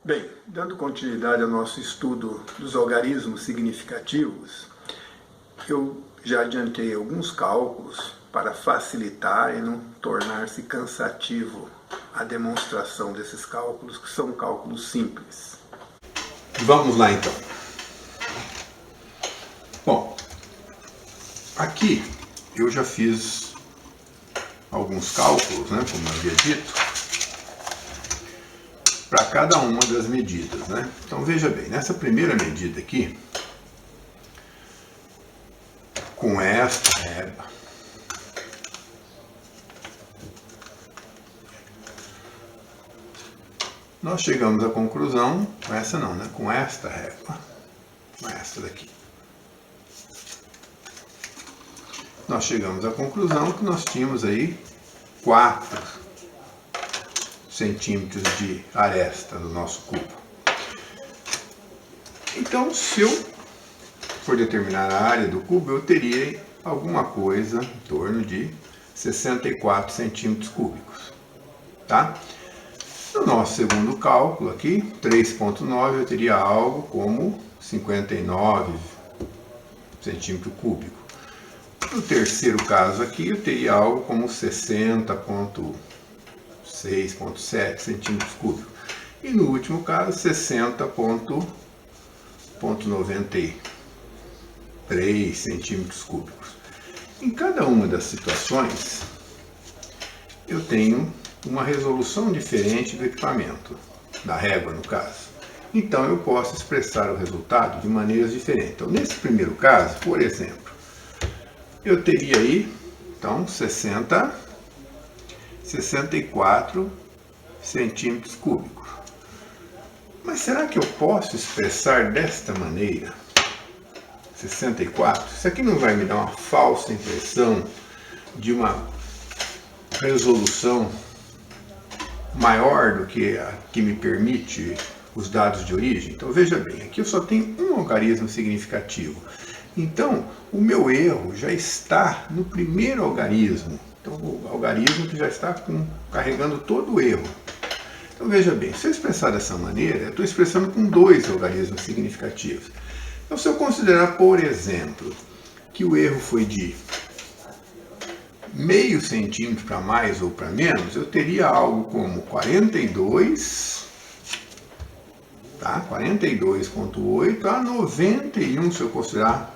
Bem, dando continuidade ao nosso estudo dos algarismos significativos, eu já adiantei alguns cálculos para facilitar e não tornar-se cansativo a demonstração desses cálculos, que são cálculos simples. Vamos lá então. Bom, aqui eu já fiz alguns cálculos, né, como eu havia dito, para cada uma das medidas, né? Então veja bem, nessa primeira medida aqui, com esta régua, nós chegamos à conclusão, com essa não, né? Com esta régua, com esta daqui. Nós chegamos à conclusão que nós tínhamos aí 4 centímetros de aresta no nosso cubo. Então, se eu for determinar a área do cubo, eu teria alguma coisa em torno de 64 centímetros cúbicos, tá? No nosso segundo cálculo aqui, 3.9, eu teria algo como 59 centímetros cúbicos. No terceiro caso aqui, eu teria algo como 60,6,7 centímetros cúbicos. E no último caso, 60,93 centímetros cúbicos. Em cada uma das situações, eu tenho uma resolução diferente do equipamento, da régua no caso. Então eu posso expressar o resultado de maneiras diferentes. Então, nesse primeiro caso, por exemplo, eu teria aí, então, 64 centímetros cúbicos. Mas será que eu posso expressar desta maneira? 64? Isso aqui não vai me dar uma falsa impressão de uma resolução maior do que a que me permite os dados de origem? Então veja bem, aqui eu só tenho um algarismo significativo. Então, o meu erro já está no primeiro algarismo. Então, o algarismo que já está carregando todo o erro. Então, veja bem, se eu expressar dessa maneira, eu estou expressando com 2 algarismos significativos. Então, se eu considerar, por exemplo, que o erro foi de meio centímetro para mais ou para menos, eu teria algo como 42, tá? 42,8 a 91, se eu considerar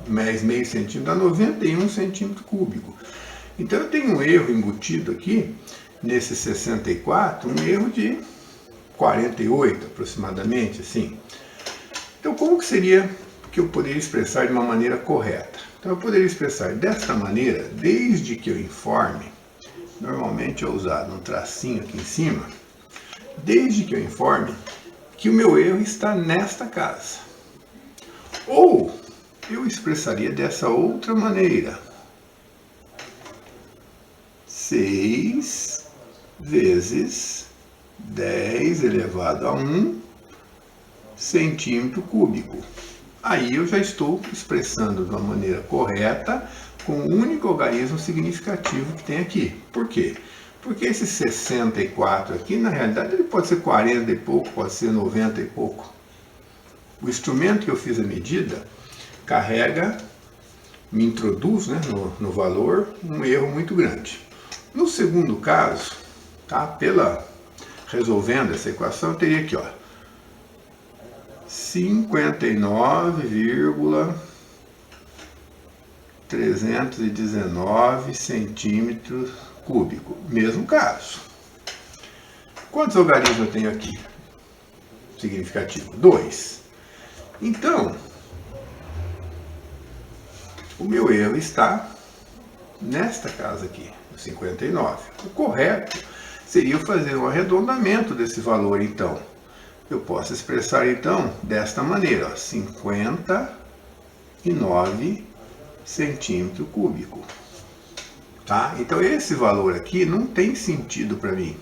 mais meio centímetro, dá 91 centímetros cúbicos. Então eu tenho um erro embutido aqui, nesse 64, um erro de 48 aproximadamente, assim. Então como que seria que eu poderia expressar de uma maneira correta? Então eu poderia expressar desta maneira, desde que eu informe, normalmente é usado um tracinho aqui em cima, desde que eu informe que o meu erro está nesta casa. Ou eu expressaria dessa outra maneira: 6 vezes 10 elevado a 1 centímetro cúbico. Aí eu já estou expressando de uma maneira correta com o único algarismo significativo que tem aqui. Por quê? Porque esse 64 aqui, na realidade, ele pode ser 40 e pouco, pode ser 90 e pouco. O instrumento que eu fiz a medida carrega, me introduz, né, no valor um erro muito grande. No segundo caso, tá, resolvendo essa equação, eu teria aqui, ó, 59,319 centímetros cúbicos. Mesmo caso. Quantos algarismos eu tenho aqui? Significativo? 2. Então, o meu erro está nesta casa aqui, 59. O correto seria fazer um arredondamento desse valor, então. Eu posso expressar, então, desta maneira, ó, 59 centímetros cúbicos. Tá? Então, esse valor aqui não tem sentido para mim.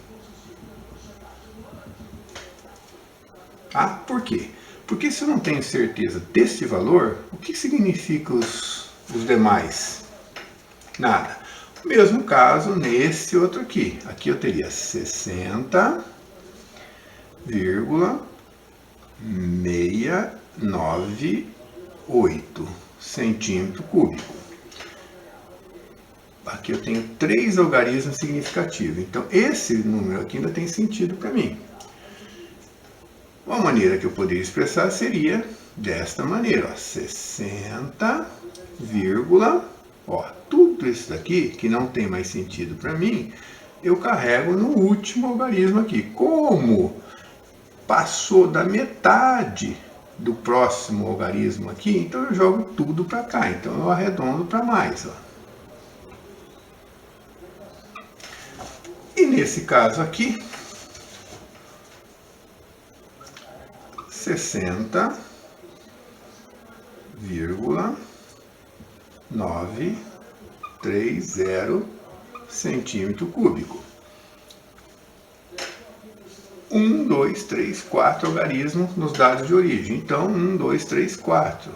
Tá? Por quê? Porque se eu não tenho certeza deste valor, o que significa os demais? Nada. Mesmo caso nesse outro aqui. Aqui eu teria 60 0,698 centímetro cúbico. Aqui eu tenho 3 algarismos significativos, então esse número aqui ainda tem sentido para mim. Uma maneira que eu poderia expressar seria desta maneira, ó, 60, tudo isso daqui que não tem mais sentido para mim, eu carrego no último algarismo aqui. Como passou da metade do próximo algarismo aqui, então eu jogo tudo para cá, então eu arredondo para mais, ó. E nesse caso aqui, 60,930 centímetro cúbico. 1, 2, 3, 4 algarismos nos dados de origem. Então, 1, 2, 3, 4.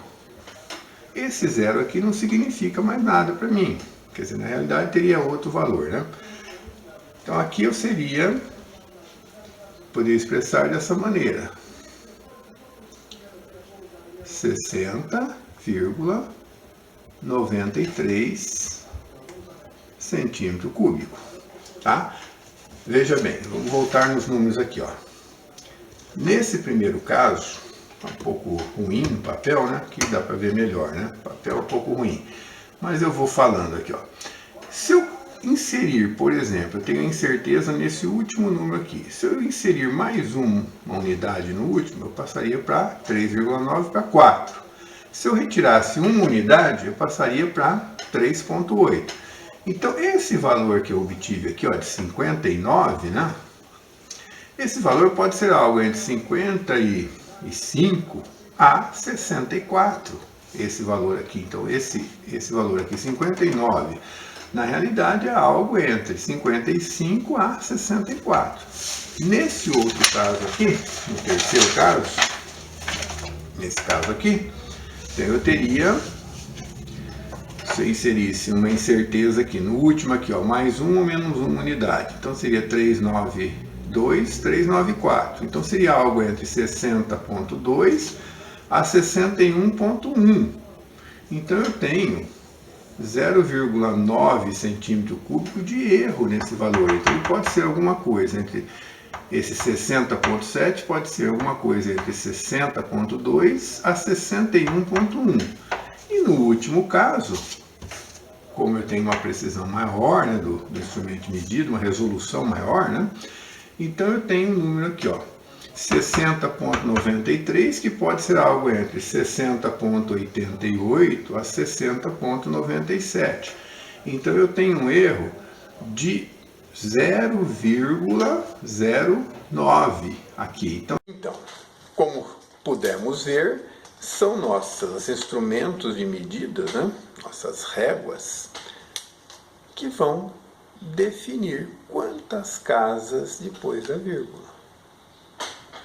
Esse zero aqui não significa mais nada para mim. Quer dizer, na realidade teria outro valor, né? Então, aqui eu poderia expressar dessa maneira. 60,93 centímetro cúbico, tá? Veja bem, vamos voltar nos números aqui, ó. Nesse primeiro caso, tá um pouco ruim no papel, né? Aqui dá para ver melhor, né? O papel é um pouco ruim, mas eu vou falando aqui, ó. Se eu inserir, por exemplo, eu tenho incerteza nesse último número aqui. Se eu inserir mais uma unidade no último, eu passaria para 3,9 para 4. Se eu retirasse uma unidade, eu passaria para 3,8. Então, esse valor que eu obtive aqui, ó, de 59, né? Esse valor pode ser algo entre 55 a 64. Esse valor aqui. Então, esse valor aqui, 59, na realidade é algo entre 55 a 64. Nesse outro caso aqui, no terceiro caso, nesse caso aqui, então eu teria, se eu inserisse uma incerteza aqui, no último aqui, ó, mais uma ou menos uma unidade, então seria 392, 394, então seria algo entre 60,2 a 61,1, então eu tenho 0,9 centímetro cúbico de erro nesse valor, então ele pode ser alguma coisa entre esse 60,7, pode ser alguma coisa entre 60,2 a 61,1. E no último caso, como eu tenho uma precisão maior, né, do instrumento medido, uma resolução maior, né, então eu tenho um número aqui, ó, 60,93, que pode ser algo entre 60,88 a 60,97. Então eu tenho um erro de 0,09 aqui. Então, como pudemos ver, são nossos instrumentos de medida, né? Nossas réguas, que vão definir quantas casas depois da vírgula.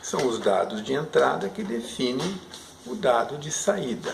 São os dados de entrada que definem o dado de saída.